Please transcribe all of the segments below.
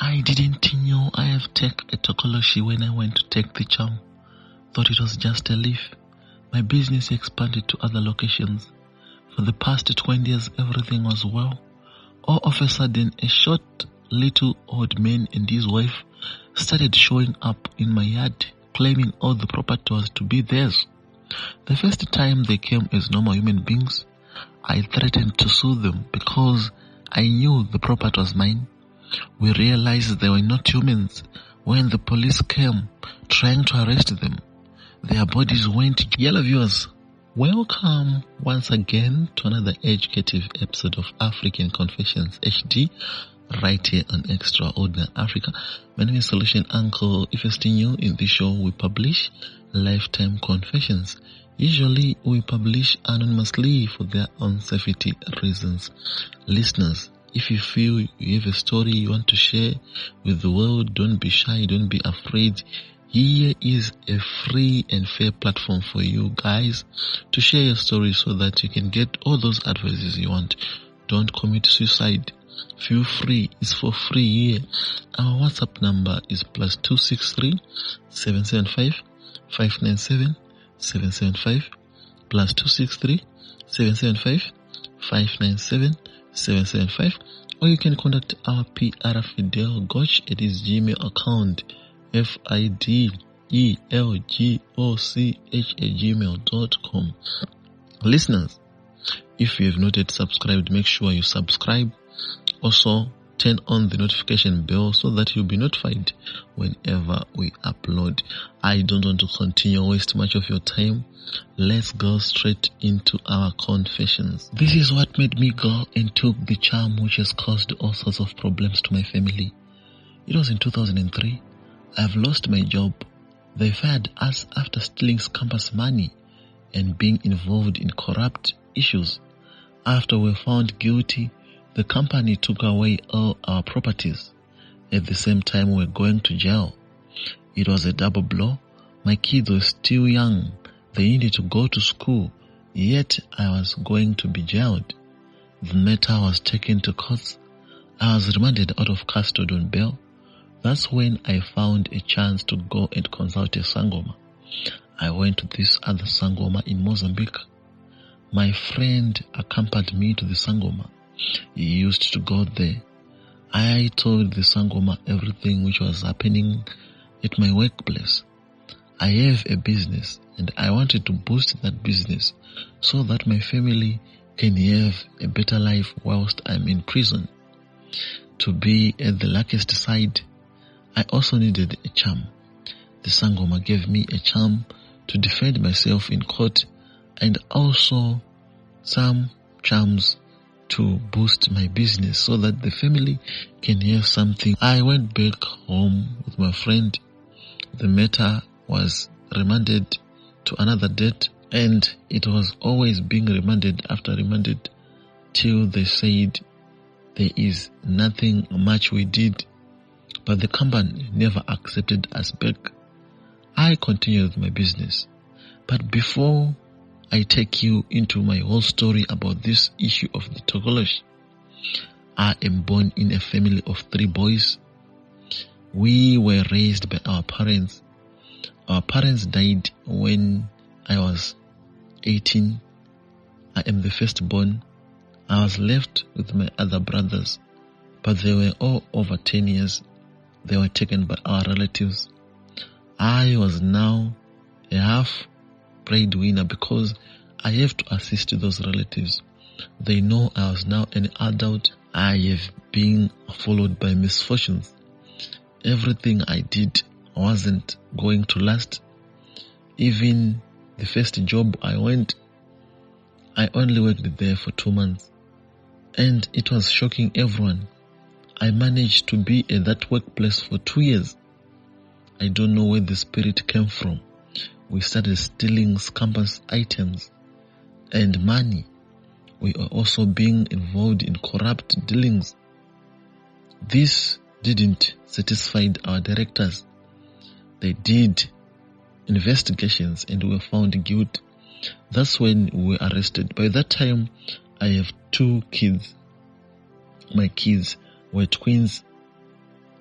I didn't know I have taken a Tokoloshe when I went to take the charm. Thought it was just a leaf. My business expanded to other locations. For the past 20 years, everything was well. All of a sudden, a short little old man and his wife started showing up in my yard, claiming all the property was to be theirs. The first time they came as normal human beings, I threatened to sue them because I knew the property was mine. We realized they were not humans when the police came trying to arrest them. Their bodies went yellow. Viewers, welcome once again to another educative episode of African Confessions HD, right here on Extraordinary Africa. My name is Solution Uncle. If you're still new in this show, we publish lifetime confessions. Usually we publish anonymously for their own safety reasons. Listeners, if you feel you have a story you want to share with the world, don't be shy, don't be afraid. Here is a free and fair platform for you guys to share your story so that you can get all those advices you want. Don't commit suicide. Feel free. It's for free here. Our WhatsApp number is +263 775 597 775 +263 775 597 775, or you can contact our PR Fidel Goch at his Gmail account fidelgoch@gmail.com. Listeners, if you have not yet subscribed, make sure you subscribe. Also, turn on the notification bell so that you'll be notified whenever we upload. I don't want to continue waste much of your time. Let's go straight into our confessions. This is what made me go and took the charm, which has caused all sorts of problems to my family. It was in 2003. I've lost my job. They fired us after stealing campus money and being involved in corrupt issues. After we were found guilty, the company took away all our properties. At the same time, we were going to jail. It was a double blow. My kids were still young. They needed to go to school, yet I was going to be jailed. The matter was taken to court. I was remanded out of custody on bail. That's when I found a chance to go and consult a Sangoma. I went to this other Sangoma in Mozambique. My friend accompanied me to the Sangoma. He used to go there. I told the Sangoma everything which was happening at my workplace. I have a business and I wanted to boost that business so that my family can have a better life whilst I'm in prison. To be at the luckiest side, I also needed a charm. The Sangoma gave me a charm to defend myself in court and also some charms to boost my business so that the family can have something. I went back home with my friend. The matter was remanded to another date, and it was always being remanded after remanded till they said there is nothing much we did, but the company never accepted us back. I continued with my business, but before I take you into my whole story about this issue of the Tokoloshe, I am born in a family of 3 boys. We were raised by our parents. Our parents died when I was 18. I am the firstborn. I was left with my other brothers, but they were all over 10 years. They were taken by our relatives. I was now a half breadwinner because I have to assist those relatives. They know I was now an adult. I have been followed by misfortunes. Everything I did wasn't going to last. Even the first job I went, I only worked there for 2 months, and it was shocking everyone. I managed to be at that workplace for 2 years. I don't know where the spirit came from. We started stealing campus items and money. We were also being involved in corrupt dealings. This didn't satisfy our directors. They did investigations and we were found guilty. That's when we were arrested. By that time, I have 2 kids. My kids were twins,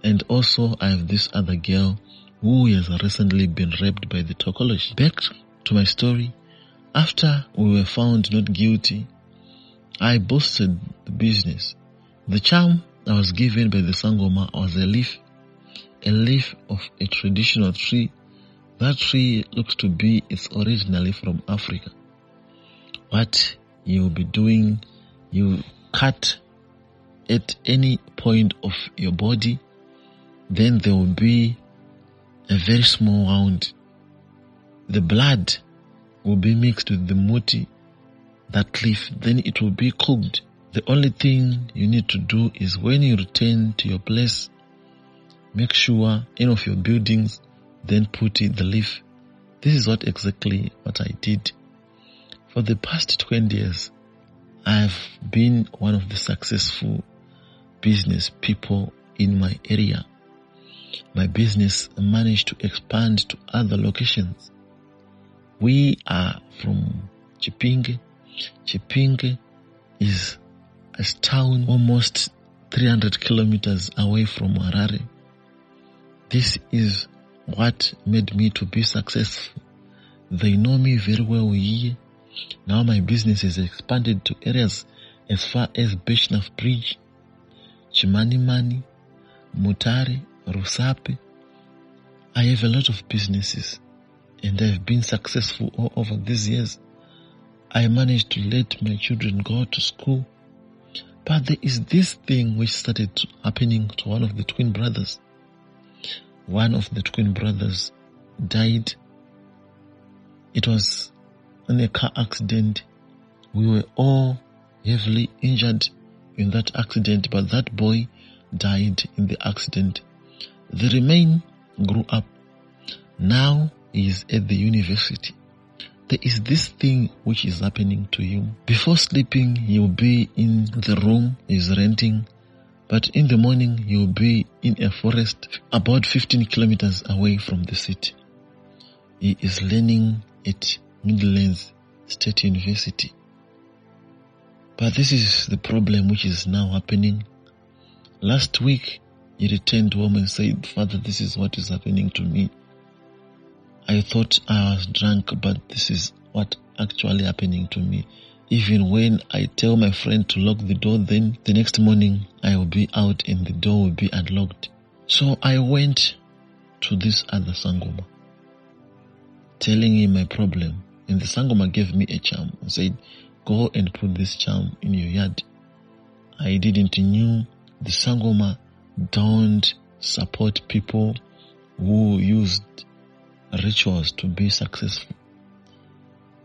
And also I have this other girl who has recently been raped by the Tokoloshe. Back to my story. After we were found not guilty, I boosted the business. The charm I was given by the Sangoma was a leaf of a traditional tree. That tree looks to be it's originally from Africa. What you will be doing, you cut at any point of your body, then there will be a very small wound. The blood will be mixed with the muti, that leaf, then it will be cooked. The only thing you need to do is when you return to your place, make sure any of your buildings, then put in the leaf. This is exactly what I did. For the past 20 years, I've been one of the successful business people in my area. My business managed to expand to other locations. We are from Chipinge. Chipinge is a town almost 300 kilometers away from Harare. This is what made me to be successful. They know me very well here. Now my business is expanded to areas as far as Beshnaf Bridge, Chimanimani, Mutare, Rusape. I have a lot of businesses and I've been successful all over these years. I managed to let my children go to school. But there is this thing which started happening to one of the twin brothers. One of the twin brothers died. It was in a car accident. We were all heavily injured in that accident, but that boy died in the accident. The remain grew up. Now he is at the university. There is this thing which is happening to him. Before sleeping, he will be in the room he's renting, but in the morning he will be in a forest about 15 kilometers away from the city. He is learning at Midlands State University. But this is the problem which is now happening. Last week, he returned home and said, "Father, this is what is happening to me. I thought I was drunk, but this is what actually happening to me. Even when I tell my friend to lock the door, then the next morning I will be out and the door will be unlocked." So I went to this other Sangoma, telling him my problem. And the Sangoma gave me a charm and said, "Go and put this charm in your yard." I didn't knew the Sangoma don't support people who used rituals to be successful.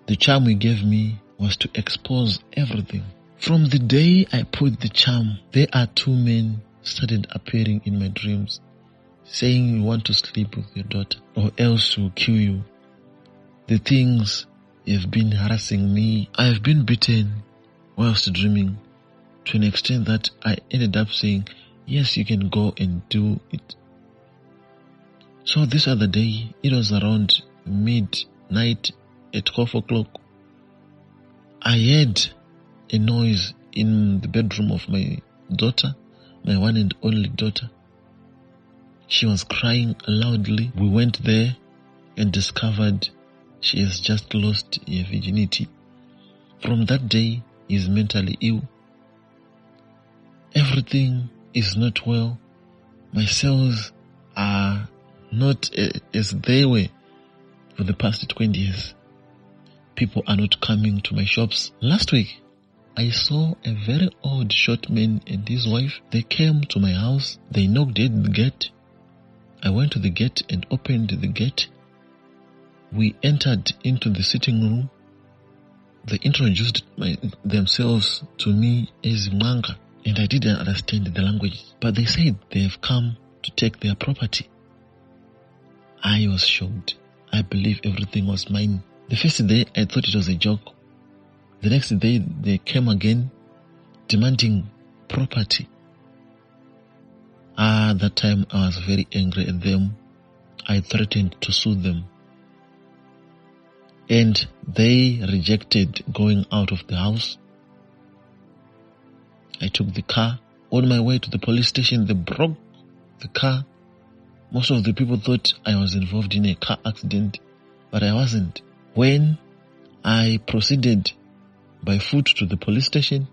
The charm he gave me was to expose everything. From the day I put the charm, there are two men started appearing in my dreams, saying, "You want to sleep with your daughter or else we'll kill you." The things have been harassing me. I have been beaten whilst dreaming to an extent that I ended up saying, "Yes, you can go and do it." So this other day, it was around midnight at 12 o'clock. I heard a noise in the bedroom of my daughter, my one and only daughter. She was crying loudly. We went there and discovered she has just lost her virginity. From that day, he is mentally ill. Everything is not well. My cells are not as they were for the past 20 years. People are not coming to my shops. Last week, I saw a very old short man and his wife. They came to my house. They knocked at the gate. I went to the gate and opened the gate. We entered into the sitting room. They introduced themselves to me as Manga, and I didn't understand the language. But they said they have come to take their property. I was shocked. I believe everything was mine. The first day, I thought it was a joke. The next day, they came again, demanding property. At that time, I was very angry at them. I threatened to sue them. And they rejected going out of the house. I took the car. On my way to the police station, they broke the car. Most of the people thought I was involved in a car accident, but I wasn't. When I proceeded by foot to the police station,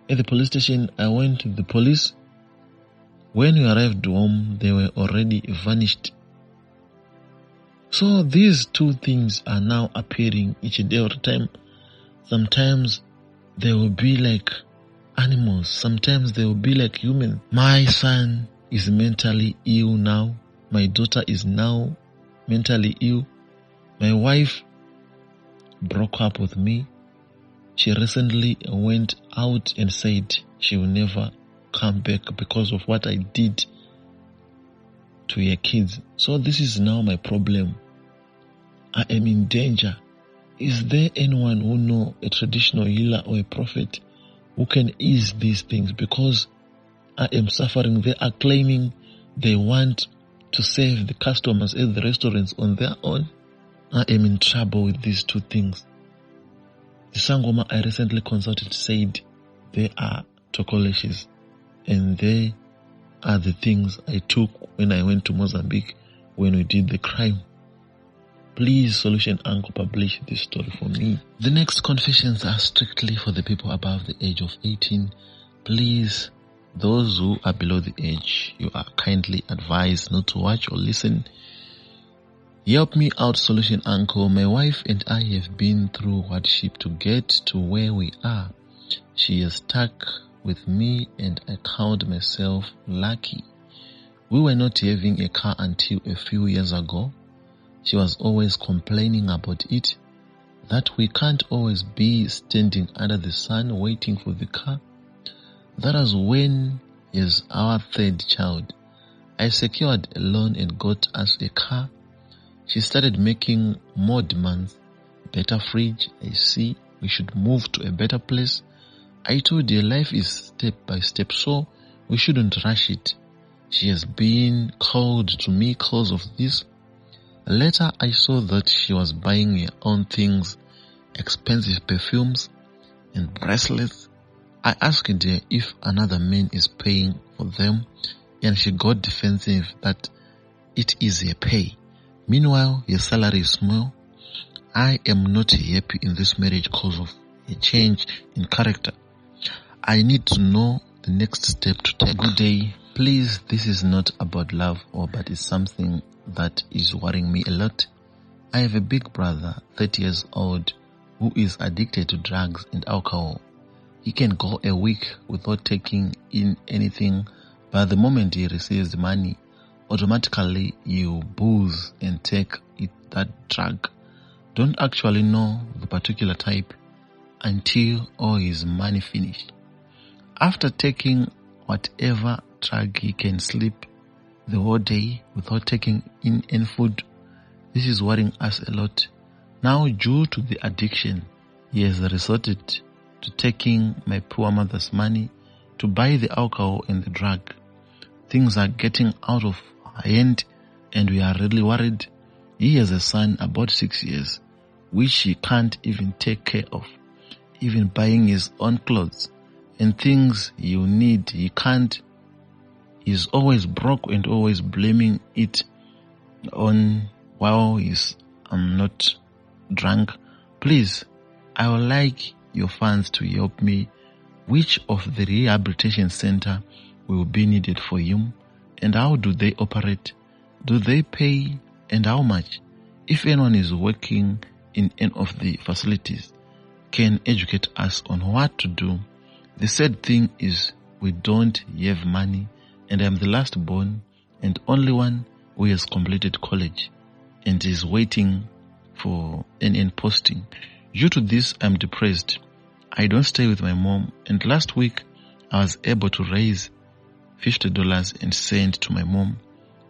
at the police station I went to the police. When we arrived home, they were already vanished. So these two things are now appearing each day or time. Sometimes they will be like animals. Sometimes they will be like humans. My son is mentally ill now. My daughter is now mentally ill. My wife broke up with me. She recently went out and said she will never come back because of what I did to her kids. So this is now my problem. I am in danger. Is there anyone who know a traditional healer or a prophet who can ease these things? Because I am suffering. They are claiming they want to save the customers at the restaurants on their own. I am in trouble with these two things. The Sangoma I recently consulted said they are Tokoloshes, and they are the things I took when I went to Mozambique when we did the crime. Please, Solution Uncle, publish this story for me. The next confessions are strictly for the people above the age of 18. Please, those who are below the age, you are kindly advised not to watch or listen. Help me out, Solution Uncle. My wife and I have been through hardship to get to where we are. She is stuck with me and I count myself lucky. We were not having a car until a few years ago. She was always complaining about it, that we can't always be standing under the sun waiting for the car. That was when is our third child. I secured a loan and got us a car. She started making more demands. Better fridge, AC, we should move to a better place. I told her life is step by step, so we shouldn't rush it. She has been cold to me because of this. Later, I saw that she was buying her own things, expensive perfumes and bracelets. I asked her if another man is paying for them, and she got defensive that it is her pay. Meanwhile, her salary is small. I am not happy in this marriage because of a change in character. I need to know the next step to take. Good day. Please, this is not about love but it's something that is worrying me a lot. I have a big brother, 30 years old, who is addicted to drugs and alcohol. He can go a week without taking in anything, but the moment he receives the money, automatically you booze and take that drug. Don't actually know the particular type until all his money finished. After taking whatever drug, he can sleep the whole day without taking in any food. This is worrying us a lot. Now, due to the addiction, he has resorted to taking my poor mother's money to buy the alcohol and the drug. Things are getting out of hand and we are really worried. He has a son about 6 years, which he can't even take care of. Even buying his own clothes and things you need, he can't. He's always broke and always blaming it on while he's not drunk. Please, I would like your funds to help me. Which of the rehabilitation center will be needed for him and how do they operate? Do they pay and how much? If anyone is working in any of the facilities, can educate us on what to do. The sad thing is we don't have money and I am the last born and only one who has completed college and is waiting for an posting. Due to this, I'm depressed. I don't stay with my mom and last week I was able to raise $50 and send to my mom.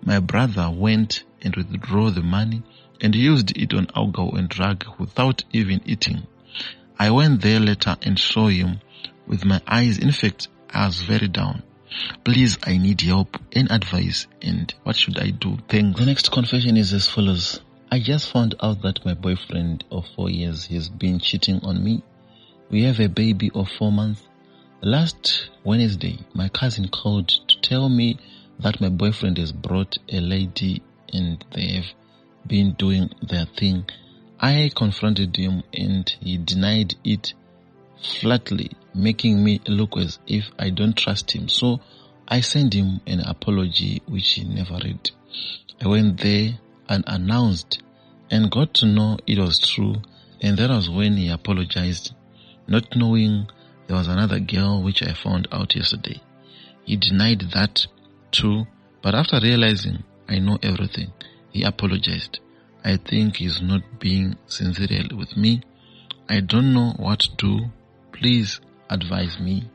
My brother went and withdrew the money and used it on alcohol and drug without even eating. I went there later and saw him with my eyes. In fact, I was very down. Please, I need help and advice and what should I do? Thanks. The next confession is as follows. I just found out that my boyfriend of 4 years has been cheating on me. We have a baby of 4 months. Last Wednesday, my cousin called to tell me that my boyfriend has brought a lady and they have been doing their thing. I confronted him and he denied it flatly, making me look as if I don't trust him. So I sent him an apology which he never read. I went there unannounced and got to know it was true, and that was when he apologized, not knowing there was another girl which I found out yesterday. He denied that too, but after realizing I know everything, he apologized. I think he's not being sincere with me. I don't know what to do. Please advise me.